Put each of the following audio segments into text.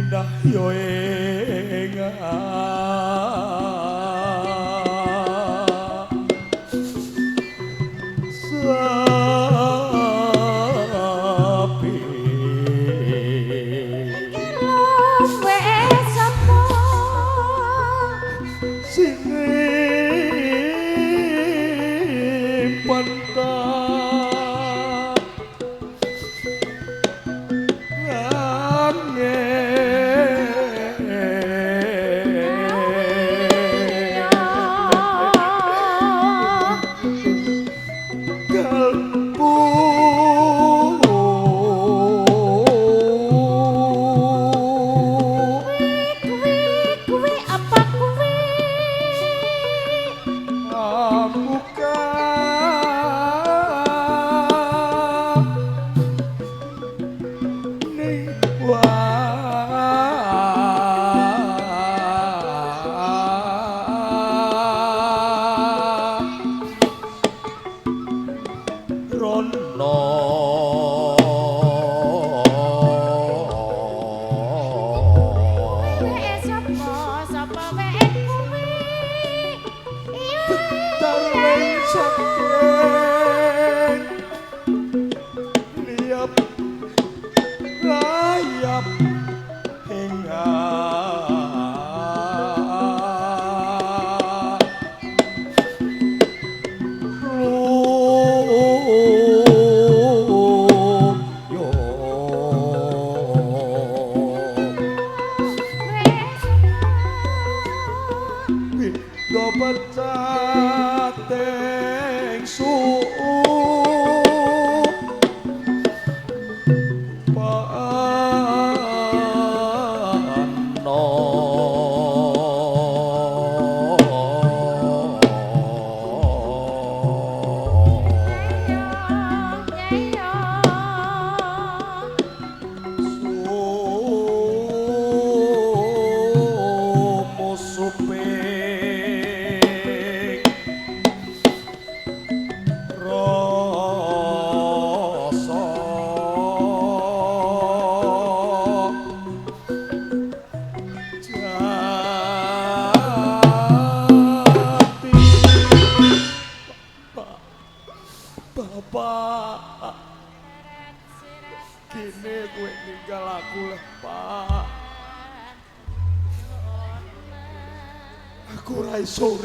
pindah yo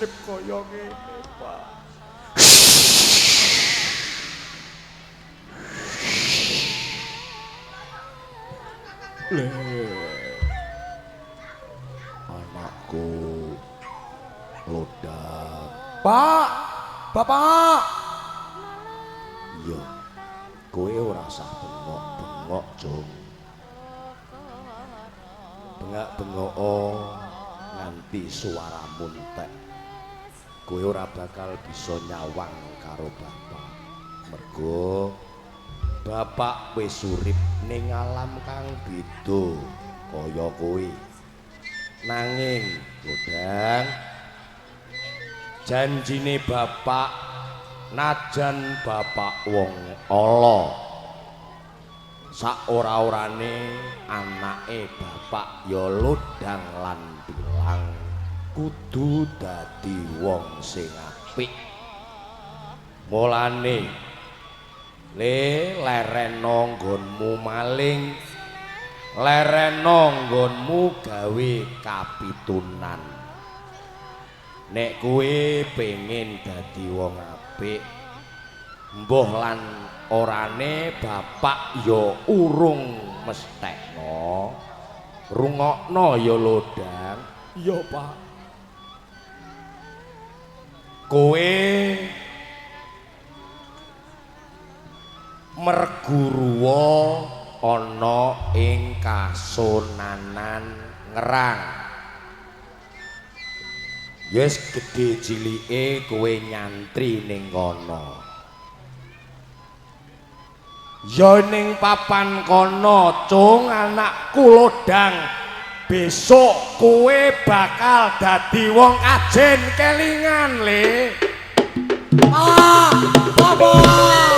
urip kaya ngene, Pak. Anakku Lodang. Pak, Bapak. Iya, kowe ora usah bengok-bengok, Jung. Bengak-bengok nganti suaramu entek. Kowe ora bakal bisa nyawang karo bapak. Mergo bapak wis urip ning alam kang beda kaya kowe. Nanging Lodang, janjine bapak najan bapak wong ala, sak ora-orane anake bapak ya Lodang lan Bilang kudu dadi wong sing apik. Mulane lereno nggonmu maling, lereno nggonmu gawe kapitunan. Nek kowe pengen dadi wong apik, mbuh lan orane bapak ya urung mesthekno. Rungokno ya Lodang. Iya, Pak. Kowe merguruwa ana ing Kasunanan Ngerang. Yes, gedhe cilike kowe nyantri ning kono. Ya ning papan kono, Cung, anakku Lodang. Besok kowe bakal dadi wong ajen kelingan, Le. Pak, Bapak.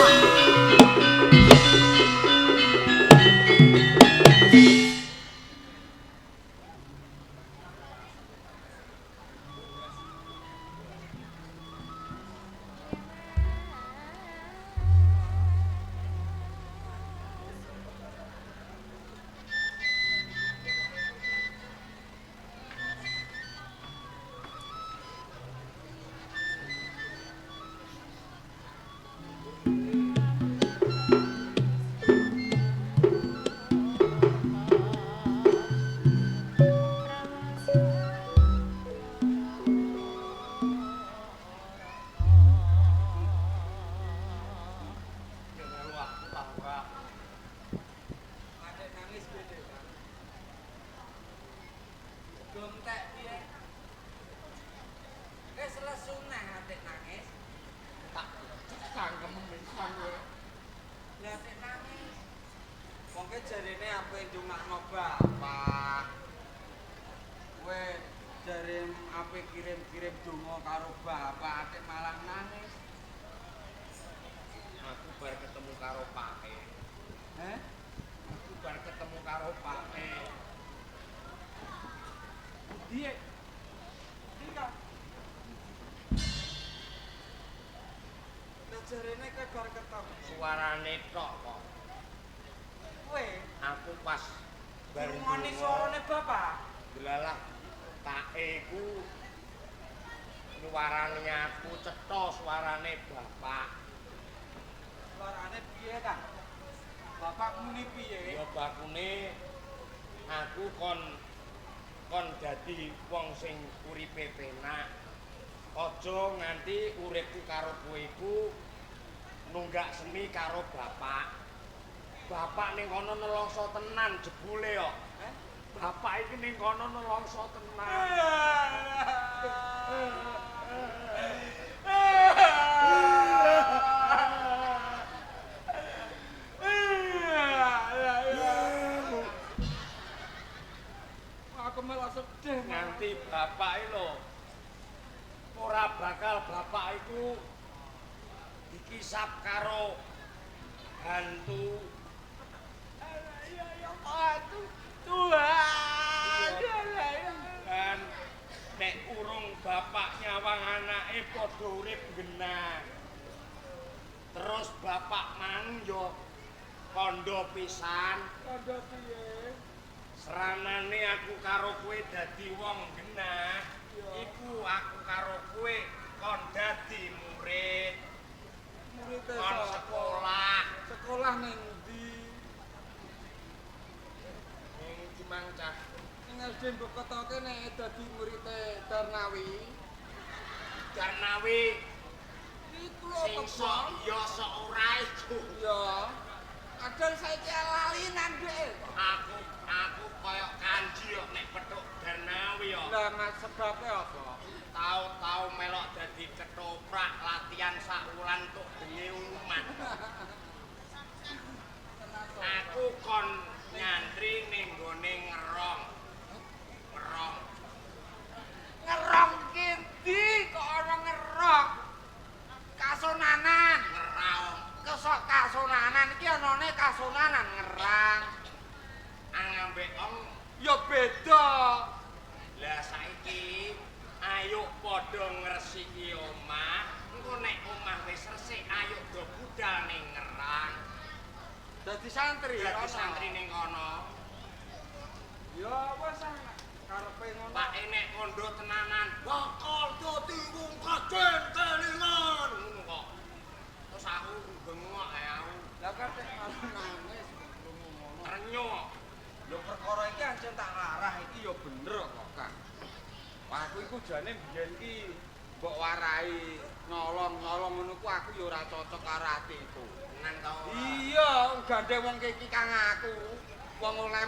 entek piye? Wis lesu neh atik nangis. Tak cangkem pisan kowe. Lah atik nangis. Wong ke jarene ape ndongakno bapak. Kowe jare ape kirim-kirim donga karo bapak atik malah nangis. Aku bar ketemu karo Pake. Heh? Aku bar ketemu karo Pake. Piye? Iya. Lah jarene kowe bar ketemu. Suarane tok kok. Kowe Aku pas bar ngomongane suarane bapak. delalah Pake ku nyuarani aku cetha suarane bapak. Suarane piye, Kang? Bapak muni piye? Ya bakune aku kon dadi wong sing uripe penak. Aja nganti uripku karo kowe iku nunggak seni karo bapak. Bapak ning kono nelongso tenan jebule kok. Bapak iki ning kono nelongso tenan. Aku malah sedih. Nganti bapak iki lho ora bakal bapak iku dikisap karo hantu. Aduh, Tuhan. Dan nek urung bapak nyawang anake padha urip genah. Terus bapak mang yo kandha pisan. Kandha piye? Seranane aku karo kowe dadi wong genah. Iku aku karo kowe kon dadi murid. Murid Kon sekolah Sekolah ning ndi? ning Cimangcah. Ning SD Bokoto kene dadi murid Darnawi. Darnawi Iku sing sok iya sok ora iku. Ya. Kadang saiki lalinan dhek. Aku koyo kanji kok nek petuk Darnawi kok. Lah mas sebabe apa? Tau melok dadi ketoprak latihan sak wulan tuk bengi umat. Aku kon nyantri ning gone ngerong. Ngerong kindi kok ana ngerong. Kasonanan. Ngerong. Kesok kasonanan iki anane kasonanan ngerang. Angambe ong Ya beda. lah saiki ayo padha ngresiki omah. Engko nek omah wis resik ayo do budal ning ngerang. Dadi santri Dadi ana. santri ning kono. Ya wis karepe ngono. Pak enek kondo tenanan bakal dadi wong kajen kelingan ngono kok. Terus aku bengok ae aku Lah kate nangis ngono. renyo. Lho perkara iki ancen tak larah iki ya bener kok, Kang. Wah, aku iku jane biyen iki mbok warai nyolong-nyolong ngono ku aku ya ora cocok karo atiku. Tenan ta ora? Iya, gandhe wong iki kang aku. Wong oleh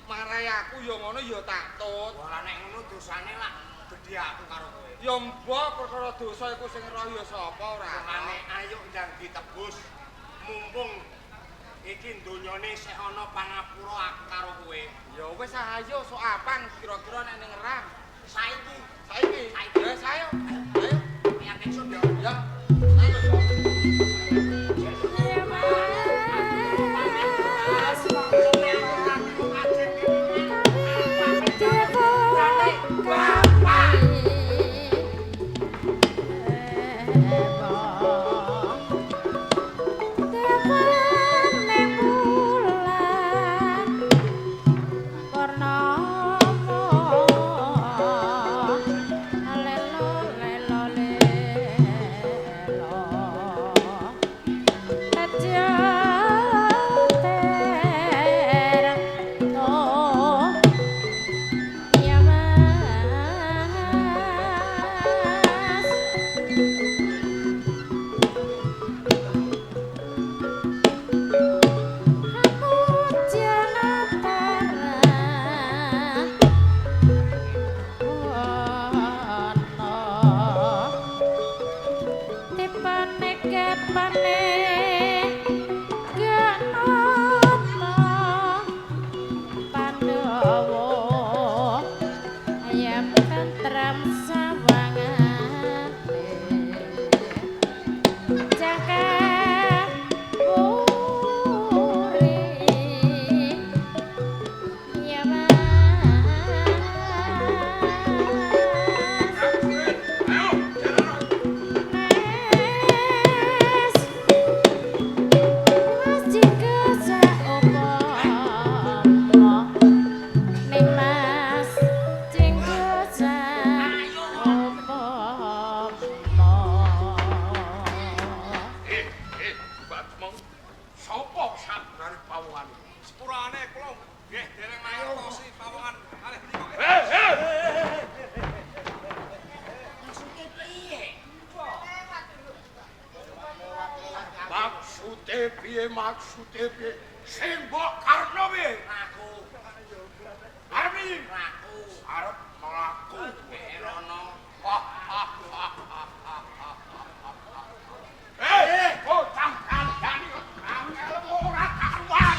marai aku ya ngono ya tak tut. Ora nek ngono dosane lak gedhe aku karo kowe. Ya mbok perkara dosa iku sing roh ya sapa ora. Mane ayo ndang ditebus. Mumpung iki donyane sik ana pangapura aku karo kowe. Ya wis ayo sok apang kira-kira nek ning ngerang. Saiki Saiki. Wis ayo. Ayo. niat ingsun yo. Ya. Ayo yo. Maksude piye? Sing mbok karepno piye? Aku. Arep iki? Aku. Arep mlaku. Rono. Bocah kandhani kok angel ora karuan.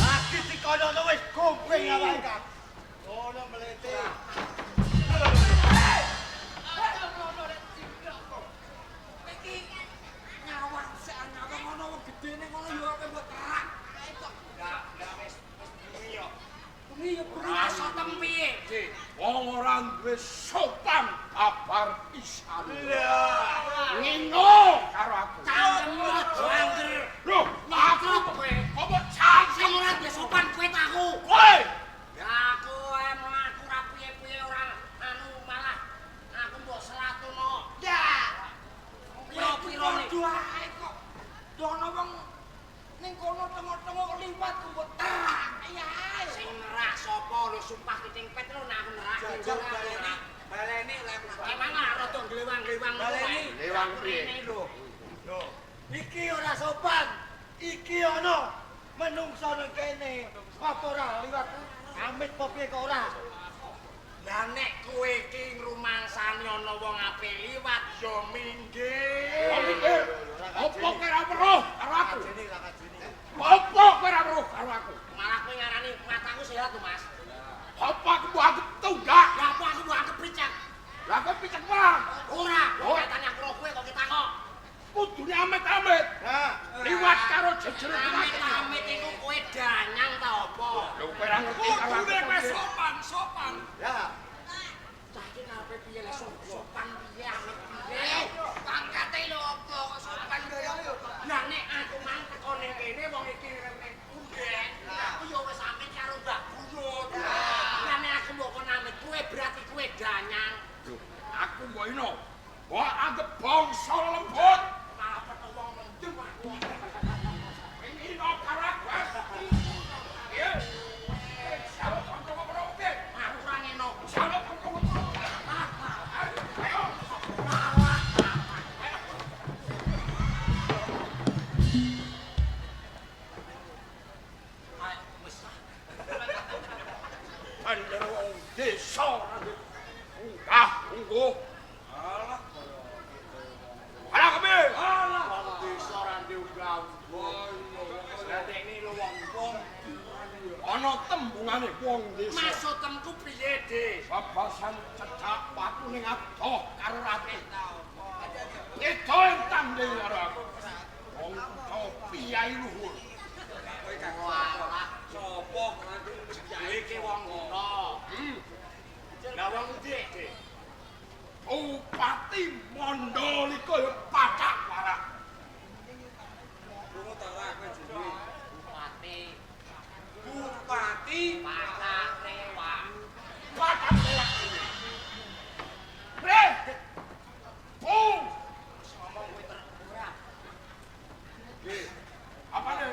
Lagi dikono wis gombeng awake kan. Ngono mlete. Rasa tempiye, Dik? Wong ora duwe sopan kabar pisan. Ngino karo aku. Cangkemmu aja angger. Lho, aku kowe. apa cangkem Sing ora duwe sopan kowe taku. kowe? Ya aku mlaku ra piye-piye ora malah aku mbok selatono. Ya. Piro-piro Aduh ae kok. Dono wong ning kono tengok-tengok liwat kok mbok terak. Ya ae. sing nerak sapa lho sumpah kiting pet lho nak nerak. Jajal baleni lem. Emang rada glewang-glewang Baleni. Lewang piye? Lho. Iki ora sopan. Iki ana menungso nang kene. Apa ora liwat amit apa piye kok ora? Lah nek kowe iki ngrumangsani ana wong apik liwat ya minggir. Wong mikir, apa kowe ora weruh karo aku? Apa kowe ora weruh karo aku? Malah kowe ngarani mataku sehat tuh, Mas. Apa aku mbok anggap tunggak? Lah apa aku mbok anggap picek? Lah kowe picek barang. Ora, Oh. katanya aku karo kowe kok ketakok. Kudune amit-amit. Nah, Liwat karo jejere Amit-amit iku kowe danyang ta apa? Lho kowe ora ngerti karo aku. sopan. ya. Cah iki karepe piye lek sopan piye amit piye? Pangkate lho apa kok sopan kaya yo. Lah nek aku mang teko ning kene wong iki ning kunden. Aku yo wis amit karo Mbak Buyut. Lah nek aku mbok kon amit kowe berarti kowe danyang. Lho, aku mbok ino. Mbok anggap bangsa lembut. Malah petu wong mendem aku. Ino karo aku. Iya. Salah kanca ngono piye? Aku ora ngeno. Salah kanca ngono. Ayo. Anjir wong desa ora unggah ungguh. Alah. Alah kebe. Alah. Wong desa ora diunggah. Lah ini lho wong Ana tembungane wong desa. maksudku piye, Dik? Babasan cecak batu ning adoh karo rati. Itu tanding karo aku. Wong kutha piyai luhur. Walah, Sopo nganti kowe iki wong kutha. Lah wong ndi, Dik? Bupati Mandalika ya pacak warak. Lunga ta ora kowe jenenge? Bupati Bupati Pacak Rewak. Pacak lewat ini. Bre! Ngomong kowe terkurang. nggih. Apa nih?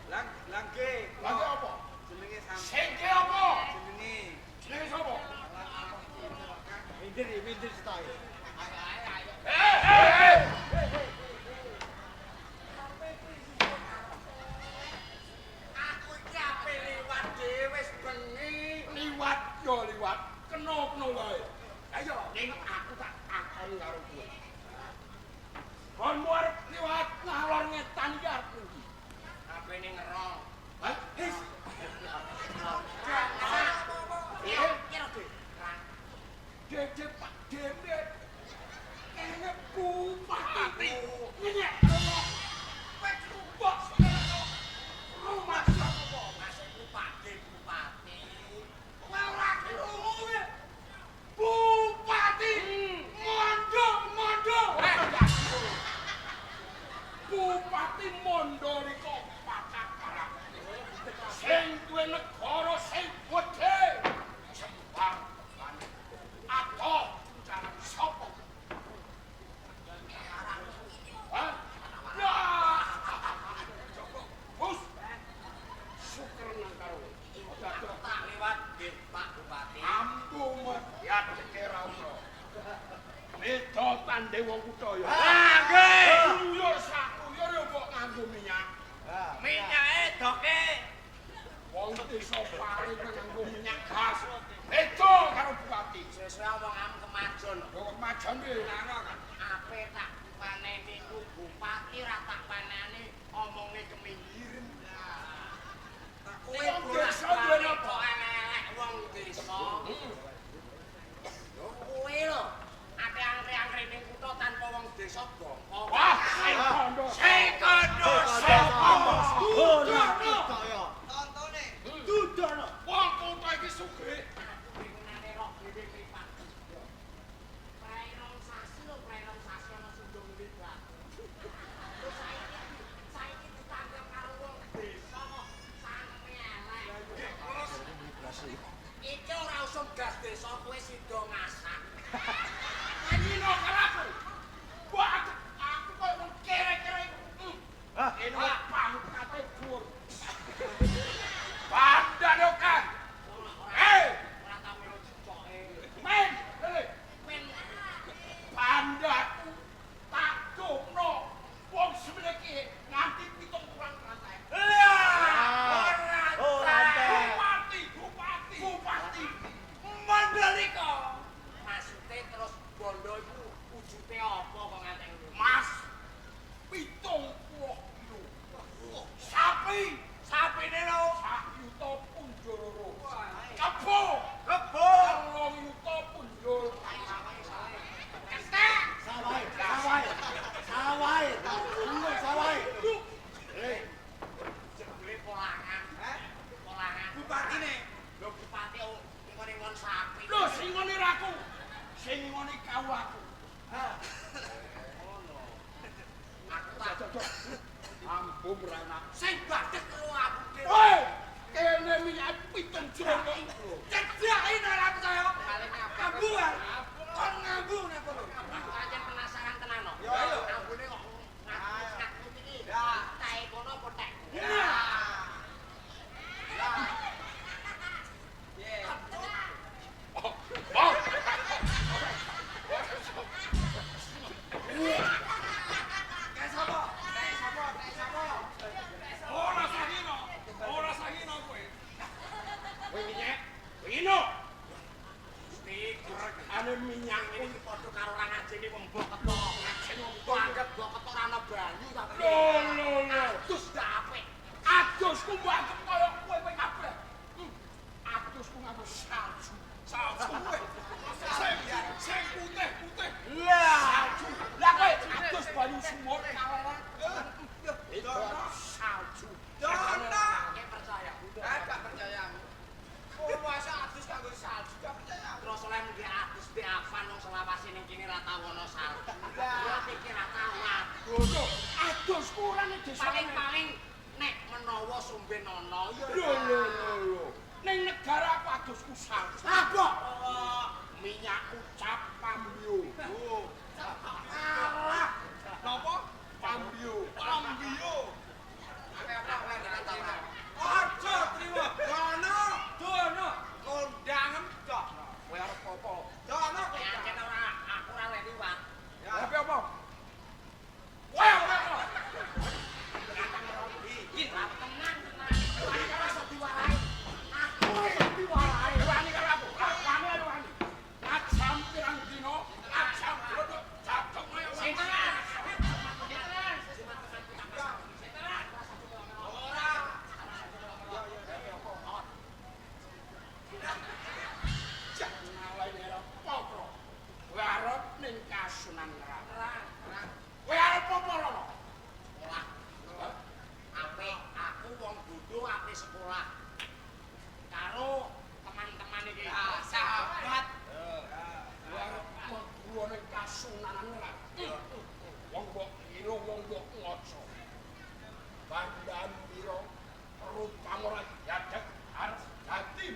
Lang nggih. Lagi apa? Jenenge sampe. Sengke apa? Jenenge Jenenge sapa? Windir setahe. Hei! Aku iki ape liwat dhewe wis bengi. Liwat yo liwat. Kena wae. Ayo, ning aku tak takoni karo kowe. Kon arep liwat ngalor ngetan iki arep pundi? Ape ning ngerong. Hah? His. sing gedhe. Sembang. Atoh jalan sapa? Hah? Ya. Bos. Syukur nang karo. Tak lewat nggih Pak Bupati. Ampumu ya dikira ora. Beda tandhe wong kutha ya. nggih. Uyur sak uyur ya mbok nganggo minyak. Minyake doke. Wong desa paring nganggo minyak gas. Beda karo bupati. Sesuai omongan kemajon. Yo kemajan iki ngono kan. Ape tak paneni ku bupati ra tak paneni omongne keminggir. Kowe Wong desa bolak-balik duwe kok elek wong desa. Yo kowe lho, ate angre-angre ning kutha tanpa wong desa bongko. Wah, sing kondo. Sing kondo sapa? Tontone. Dudono. Wong kutha iki sugih. Bingunane rok dhewe pripat. Prairong sasi lho, prairong sasi ana sundung libat. Terus saiki ditanggap karo wong desa kok saneme elek. Iki ora usum gas desa kowe sida ngasak. Anino karaku. Wah, aku koyo wong kere-kere. Eno pamuk kate dhuwur. Bandane oke. Ora tau melu cicoke. Men, lele. Men Bandaku tak dumno. Wong semene iki nganti 70 rantai. Bupati. Mandalika. Maksude terus bondo iku wujude apa kok ngantek ngono? Mas 70 kilo. Sapine lho. 1 yuta punjul loro. Kebo. 3 yuta punjul. Kestek. Jebule polangan. Polangan. Bupatine. Lho bupati ngon sapi. Lho sing ngene raku. Sing ngene kau aku. Aku tak Ampun renak. sing badhe karo aku dhewe. Woi, kene minyak 7 jono. Cedhaki ora percaya. Paling apa? Ambuan. Kon ngambu nek kono. Aku aja penasaran tenan kok. Yo, yo. Ambune kok ngaku iki. Ya. Tae kono apa tek? Oh. Kayak sapa? Ora sangino kowe. Kowe minyak. Ino. Stik. Ane minyak Ini padha karo orang ajene wong mbok ketok. Ajene wong mbok anggap mbok ketok ora ana banyu tapi. Lho. Adus dak apik. Adusku mbok koyo kowe kabeh. Adusku nganggo salju. Salju kowe. Sing putih-putih. Lah kowe adus banyu sumur kaweran. Itu salju. Dono. Kayak percaya. Gak percaya. Oh, masa adus kanggo salju gak percaya. Terus oleh nggih adus be Afan wong selawase ning kene ra tau ana salju. Ya pikir ra tau adus. Lho, adusku ora ning desa. Paling-paling nek menawa sumben ana ya. Lho. Ning negara aku adusku salju. Apa? Minyak ucap pambio. Alah. Napa? Pambio. Aja trimo. Dono. Kondangan kok. Kowe arep apa? Dono. Pancen aku ora lek liwat. Tapi apa? Kowe apa? Iki tenang. Ora iso diwarai.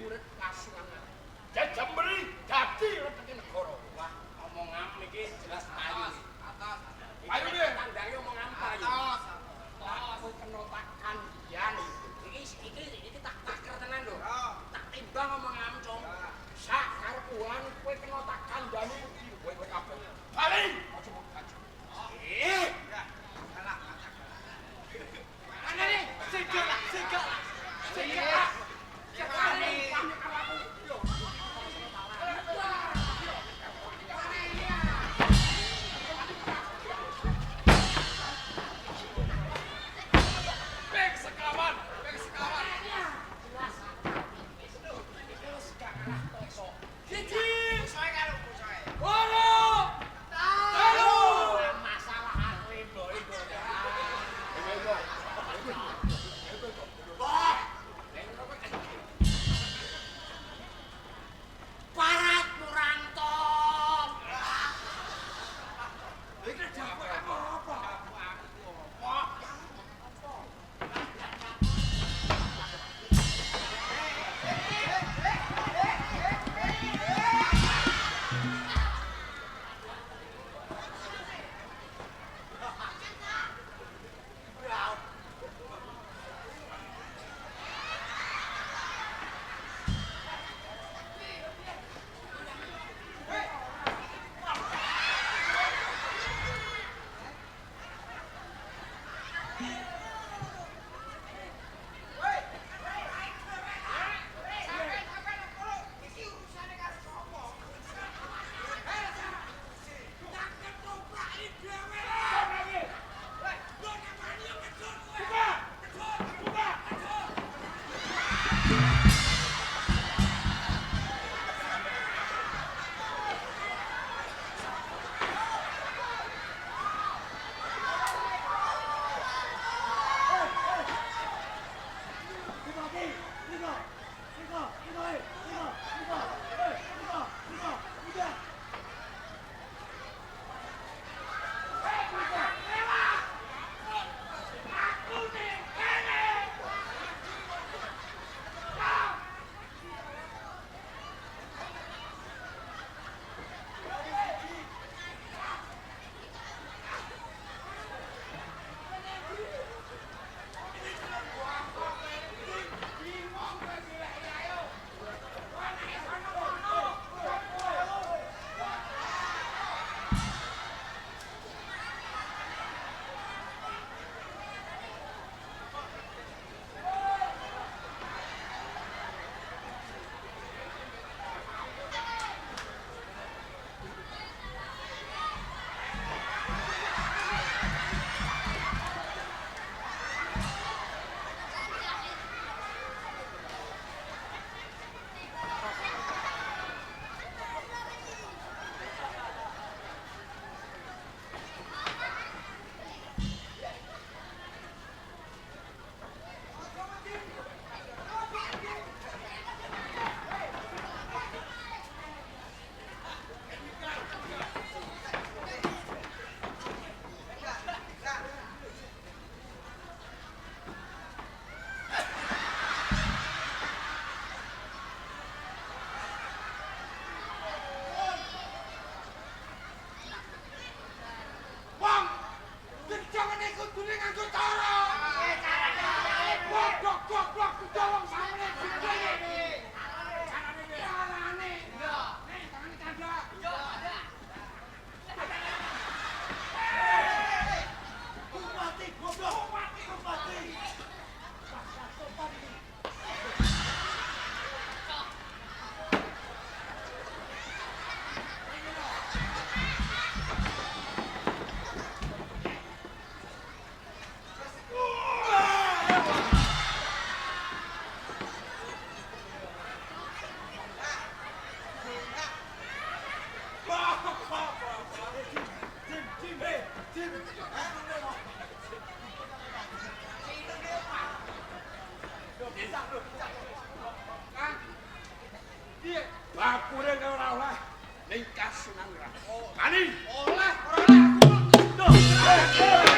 murid kasunanan. Jajam beri dadi reteki negara. Wah, omongan iki jelas payu. Atas. Payu iki Tandange omongan payu. Atas. kowe kena tak kandian. Iki tak taker tenan lho. Tak timbang omongan com. Sak karepuan kowe kena tak kandhani kowe kabeh. Bali. Aja maju. Salah. Ana nih, segak. Parat murantong. Iki jago apa? Bakure ora oleh ning kasunan ra. Ani. Oleh, ora oleh aku.